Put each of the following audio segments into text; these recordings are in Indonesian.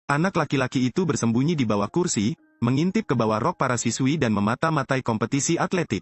Anak laki-laki itu bersembunyi di bawah kursi, mengintip ke bawah rok para siswi dan memata-matai kompetisi atletik.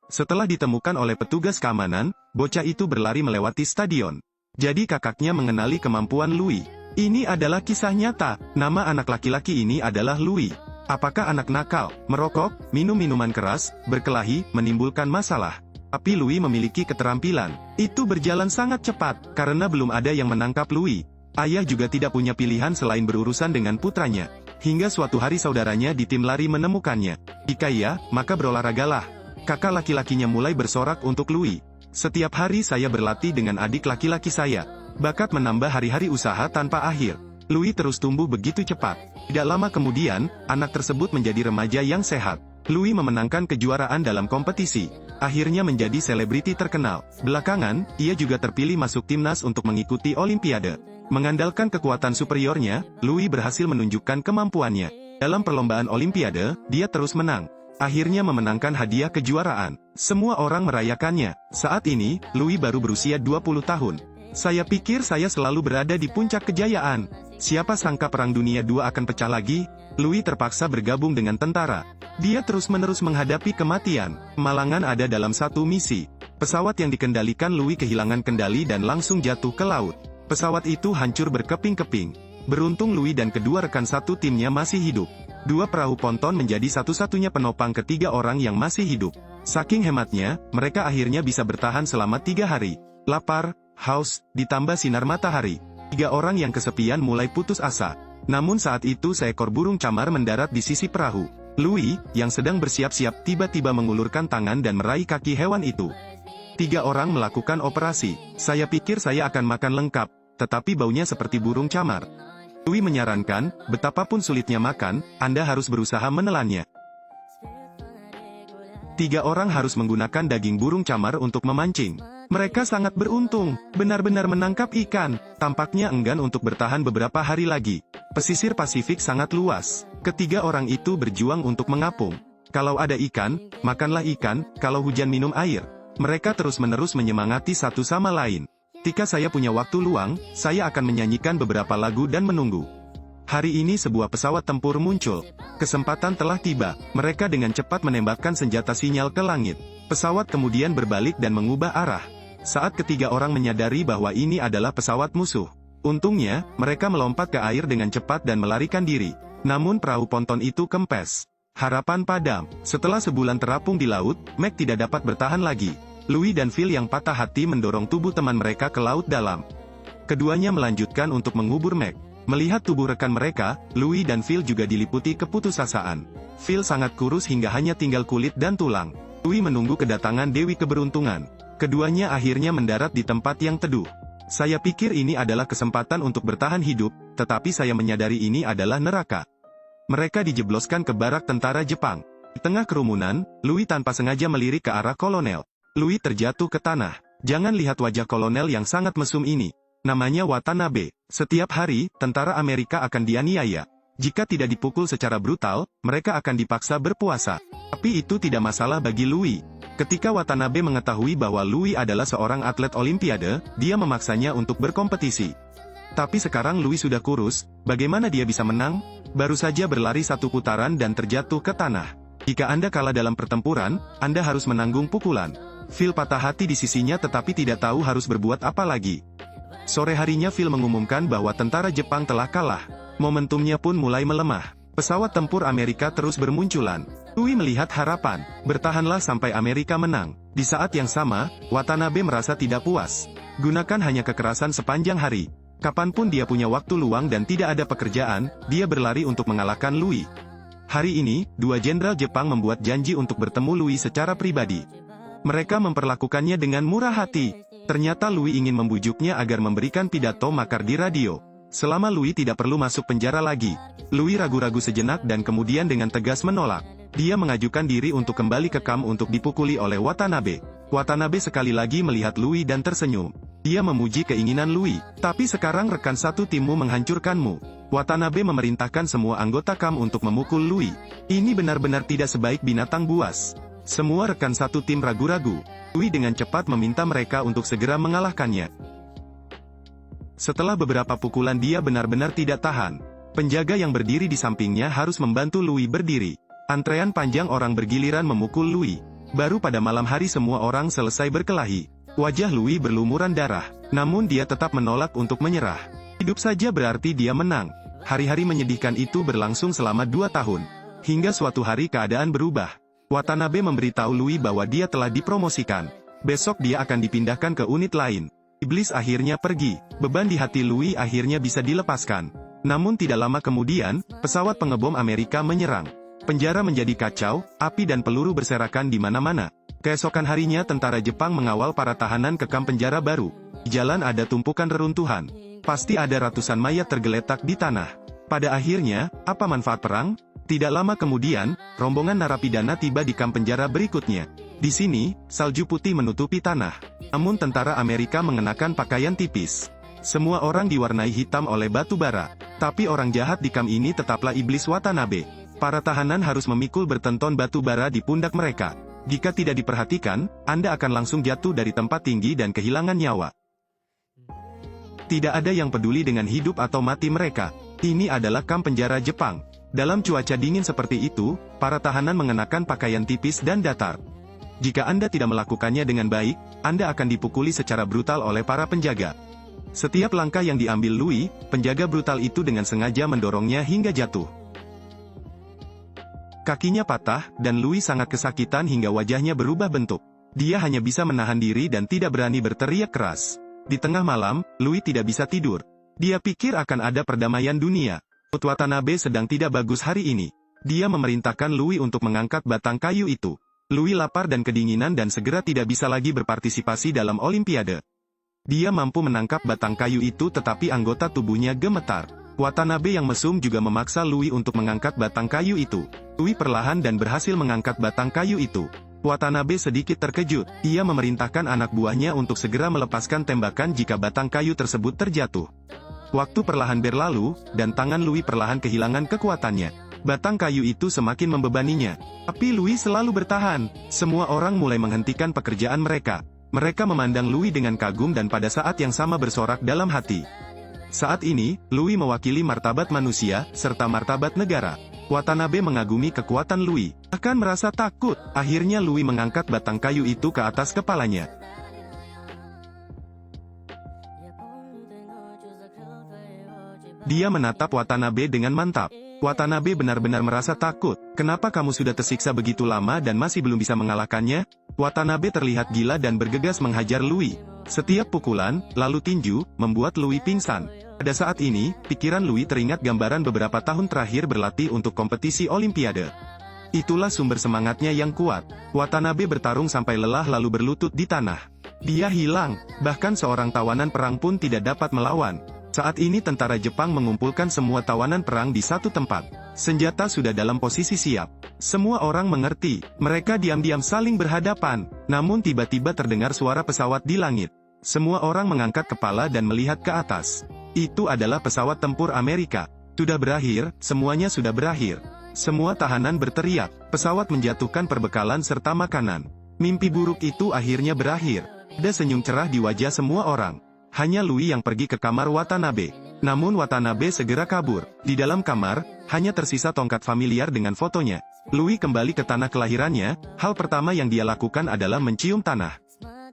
Setelah ditemukan oleh petugas keamanan, bocah itu berlari melewati stadion. Jadi kakaknya mengenali kemampuan Louis. Ini adalah kisah nyata. Nama anak laki-laki ini adalah Louis. Apakah anak nakal, merokok, minum minuman keras, berkelahi, menimbulkan masalah? Tapi Louis memiliki keterampilan. Itu berjalan sangat cepat, karena belum ada yang menangkap Louis. Ayah juga tidak punya pilihan selain berurusan dengan putranya. Hingga suatu hari saudaranya di tim lari menemukannya. Jika iya, maka berolahragalah. Kakak laki-lakinya mulai bersorak untuk Louis. Setiap hari saya berlatih dengan adik laki-laki saya. Bakat menambah hari-hari usaha tanpa akhir. Louis terus tumbuh begitu cepat. Tidak lama kemudian, anak tersebut menjadi remaja yang sehat. Louis memenangkan kejuaraan dalam kompetisi. Akhirnya menjadi selebriti terkenal. Belakangan, ia juga terpilih masuk timnas untuk mengikuti Olimpiade. Mengandalkan kekuatan superiornya, Louis berhasil menunjukkan kemampuannya. Dalam perlombaan Olimpiade, dia terus menang. Akhirnya memenangkan hadiah kejuaraan. Semua orang merayakannya. Saat ini, Louis baru berusia 20 tahun. Saya pikir saya selalu berada di puncak kejayaan. Siapa sangka Perang Dunia II akan pecah lagi? Louis terpaksa bergabung dengan tentara. Dia terus-menerus menghadapi kematian. Malangan ada dalam satu misi. Pesawat yang dikendalikan Louis kehilangan kendali dan langsung jatuh ke laut. Pesawat itu hancur berkeping-keping. Beruntung Louis dan kedua rekan satu timnya masih hidup. Dua perahu ponton menjadi satu-satunya penopang ketiga orang yang masih hidup. Saking hematnya, mereka akhirnya bisa bertahan selama 3 hari. Lapar, haus, ditambah sinar matahari. 3 orang yang kesepian mulai putus asa. Namun saat itu seekor burung camar mendarat di sisi perahu. Louis, yang sedang bersiap-siap tiba-tiba mengulurkan tangan dan meraih kaki hewan itu. 3 orang melakukan operasi. Saya pikir saya akan makan lengkap, tetapi baunya seperti burung camar. Louis menyarankan, betapapun sulitnya makan, Anda harus berusaha menelannya. 3 orang harus menggunakan daging burung camar untuk memancing. Mereka sangat beruntung, benar-benar menangkap ikan. Tampaknya enggan untuk bertahan beberapa hari lagi. Pesisir Pasifik sangat luas. Ketiga orang itu berjuang untuk mengapung. Kalau ada ikan, makanlah ikan, kalau hujan minum air. Mereka terus-menerus menyemangati satu sama lain. Ketika saya punya waktu luang, saya akan menyanyikan beberapa lagu dan menunggu. Hari ini sebuah pesawat tempur muncul. Kesempatan telah tiba. Mereka dengan cepat menembakkan senjata sinyal ke langit. Pesawat kemudian berbalik dan mengubah arah. Saat ketiga orang menyadari bahwa ini adalah pesawat musuh. Untungnya, mereka melompat ke air dengan cepat dan melarikan diri. Namun perahu ponton itu kempes. Harapan padam. Setelah sebulan terapung di laut, Mac tidak dapat bertahan lagi. Louis dan Phil yang patah hati mendorong tubuh teman mereka ke laut dalam. Keduanya melanjutkan untuk mengubur Mac. Melihat tubuh rekan mereka, Louis dan Phil juga diliputi keputusasaan. Phil sangat kurus hingga hanya tinggal kulit dan tulang. Louis menunggu kedatangan Dewi Keberuntungan. Keduanya akhirnya mendarat di tempat yang teduh. Saya pikir ini adalah kesempatan untuk bertahan hidup, tetapi saya menyadari ini adalah neraka. Mereka dijebloskan ke barak tentara Jepang. Di tengah kerumunan, Louis tanpa sengaja melirik ke arah kolonel. Louis terjatuh ke tanah. Jangan lihat wajah kolonel yang sangat mesum ini. Namanya Watanabe. Setiap hari, tentara Amerika akan dianiaya. Jika tidak dipukul secara brutal, mereka akan dipaksa berpuasa. Tapi itu tidak masalah bagi Louis. Ketika Watanabe mengetahui bahwa Louis adalah seorang atlet Olimpiade, dia memaksanya untuk berkompetisi. Tapi sekarang Louis sudah kurus, bagaimana dia bisa menang? Baru saja berlari 1 putaran dan terjatuh ke tanah. Jika Anda kalah dalam pertempuran, Anda harus menanggung pukulan. Phil patah hati di sisinya tetapi tidak tahu harus berbuat apa lagi. Sore harinya Phil mengumumkan bahwa tentara Jepang telah kalah. Momentumnya pun mulai melemah. Pesawat tempur Amerika terus bermunculan. Louis melihat harapan. Bertahanlah sampai Amerika menang. Di saat yang sama, Watanabe merasa tidak puas. Gunakan hanya kekerasan sepanjang hari. Kapanpun dia punya waktu luang dan tidak ada pekerjaan, dia berlari untuk mengalahkan Louis. Hari ini, 2 jenderal Jepang membuat janji untuk bertemu Louis secara pribadi. Mereka memperlakukannya dengan murah hati. Ternyata Louis ingin membujuknya agar memberikan pidato makar di radio. Selama Louis tidak perlu masuk penjara lagi. Louis ragu-ragu sejenak dan kemudian dengan tegas menolak. Dia mengajukan diri untuk kembali ke kamp untuk dipukuli oleh Watanabe. Watanabe sekali lagi melihat Louis dan tersenyum. Dia memuji keinginan Louis. Tapi sekarang rekan satu timmu menghancurkanmu. Watanabe memerintahkan semua anggota kamp untuk memukul Louis. Ini benar-benar tidak sebaik binatang buas. Semua rekan satu tim ragu-ragu. Louis dengan cepat meminta mereka untuk segera mengalahkannya. Setelah beberapa pukulan dia benar-benar tidak tahan. Penjaga yang berdiri di sampingnya harus membantu Louis berdiri. Antrean panjang orang bergiliran memukul Louis. Baru pada malam hari semua orang selesai berkelahi. Wajah Louis berlumuran darah, namun dia tetap menolak untuk menyerah. Hidup saja berarti dia menang. Hari-hari menyedihkan itu berlangsung selama 2 tahun. Hingga suatu hari keadaan berubah. Watanabe memberitahu Louis bahwa dia telah dipromosikan. Besok dia akan dipindahkan ke unit lain. Iblis akhirnya pergi. Beban di hati Louis akhirnya bisa dilepaskan. Namun tidak lama kemudian, pesawat pengebom Amerika menyerang. Penjara menjadi kacau, api dan peluru berserakan di mana-mana. Keesokan harinya tentara Jepang mengawal para tahanan ke kamp penjara baru. Di jalan ada tumpukan reruntuhan. Pasti ada ratusan mayat tergeletak di tanah. Pada akhirnya, apa manfaat perang? Tidak lama kemudian, rombongan narapidana tiba di kamp penjara berikutnya. Di sini, salju putih menutupi tanah. Namun tentara Amerika mengenakan pakaian tipis. Semua orang diwarnai hitam oleh batu bara. Tapi orang jahat di kamp ini tetaplah iblis Watanabe. Para tahanan harus memikul bertonton batu bara di pundak mereka. Jika tidak diperhatikan, Anda akan langsung jatuh dari tempat tinggi dan kehilangan nyawa. Tidak ada yang peduli dengan hidup atau mati mereka. Ini adalah kamp penjara Jepang. Dalam cuaca dingin seperti itu, para tahanan mengenakan pakaian tipis dan datar. Jika Anda tidak melakukannya dengan baik, Anda akan dipukuli secara brutal oleh para penjaga. Setiap langkah yang diambil Louis, penjaga brutal itu dengan sengaja mendorongnya hingga jatuh. Kakinya patah, dan Louis sangat kesakitan hingga wajahnya berubah bentuk. Dia hanya bisa menahan diri dan tidak berani berteriak keras. Di tengah malam, Louis tidak bisa tidur. Dia pikir akan ada perdamaian dunia. Watanabe sedang tidak bagus hari ini. Dia memerintahkan Louis untuk mengangkat batang kayu itu. Louis lapar dan kedinginan dan segera tidak bisa lagi berpartisipasi dalam Olimpiade. Dia mampu menangkap batang kayu itu tetapi anggota tubuhnya gemetar. Watanabe yang mesum juga memaksa Louis untuk mengangkat batang kayu itu. Louis perlahan dan berhasil mengangkat batang kayu itu. Watanabe sedikit terkejut. Ia memerintahkan anak buahnya untuk segera melepaskan tembakan jika batang kayu tersebut terjatuh. Waktu perlahan berlalu, dan tangan Louis perlahan kehilangan kekuatannya. Batang kayu itu semakin membebaninya. Tapi Louis selalu bertahan. Semua orang mulai menghentikan pekerjaan mereka. Mereka memandang Louis dengan kagum dan pada saat yang sama bersorak dalam hati. Saat ini, Louis mewakili martabat manusia, serta martabat negara. Watanabe mengagumi kekuatan Louis. Bahkan merasa takut. Akhirnya Louis mengangkat batang kayu itu ke atas kepalanya. Dia menatap Watanabe dengan mantap. Watanabe benar-benar merasa takut. Kenapa kamu sudah tersiksa begitu lama dan masih belum bisa mengalahkannya? Watanabe terlihat gila dan bergegas menghajar Louis. Setiap pukulan, lalu tinju, membuat Louis pingsan. Pada saat ini, pikiran Louis teringat gambaran beberapa tahun terakhir berlatih untuk kompetisi Olimpiade. Itulah sumber semangatnya yang kuat. Watanabe bertarung sampai lelah lalu berlutut di tanah. Dia hilang, bahkan seorang tawanan perang pun tidak dapat melawan. Saat ini tentara Jepang mengumpulkan semua tawanan perang di satu tempat. Senjata sudah dalam posisi siap. Semua orang mengerti. Mereka diam-diam saling berhadapan. Namun tiba-tiba terdengar suara pesawat di langit. Semua orang mengangkat kepala dan melihat ke atas. Itu adalah pesawat tempur Amerika. Sudah berakhir, semuanya sudah berakhir. Semua tahanan berteriak. Pesawat menjatuhkan perbekalan serta makanan. Mimpi buruk itu akhirnya berakhir. Ada senyum cerah di wajah semua orang. Hanya Louis yang pergi ke kamar Watanabe. Namun Watanabe segera kabur. Di dalam kamar, hanya tersisa tongkat familiar dengan fotonya. Louis kembali ke tanah kelahirannya. Hal pertama yang dia lakukan adalah mencium tanah.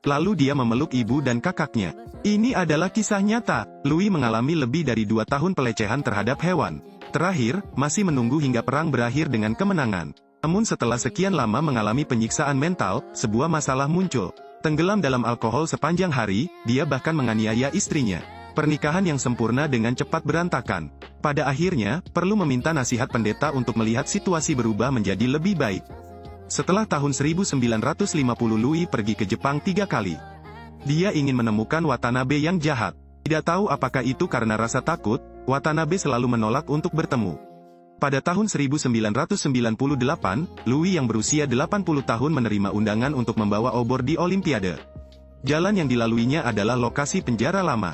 Lalu dia memeluk ibu dan kakaknya. Ini adalah kisah nyata. Louis mengalami lebih dari 2 tahun pelecehan terhadap hewan. Terakhir, masih menunggu hingga perang berakhir dengan kemenangan. Namun setelah sekian lama mengalami penyiksaan mental, sebuah masalah muncul. Tenggelam dalam alkohol sepanjang hari, dia bahkan menganiaya istrinya. Pernikahan yang sempurna dengan cepat berantakan. Pada akhirnya, perlu meminta nasihat pendeta untuk melihat situasi berubah menjadi lebih baik. Setelah tahun 1950 Louis pergi ke Jepang 3 kali. Dia ingin menemukan Watanabe yang jahat. Tidak tahu apakah itu karena rasa takut, Watanabe selalu menolak untuk bertemu. Pada tahun 1998, Louis yang berusia 80 tahun menerima undangan untuk membawa obor di Olimpiade. Jalan yang dilaluinya adalah lokasi penjara lama.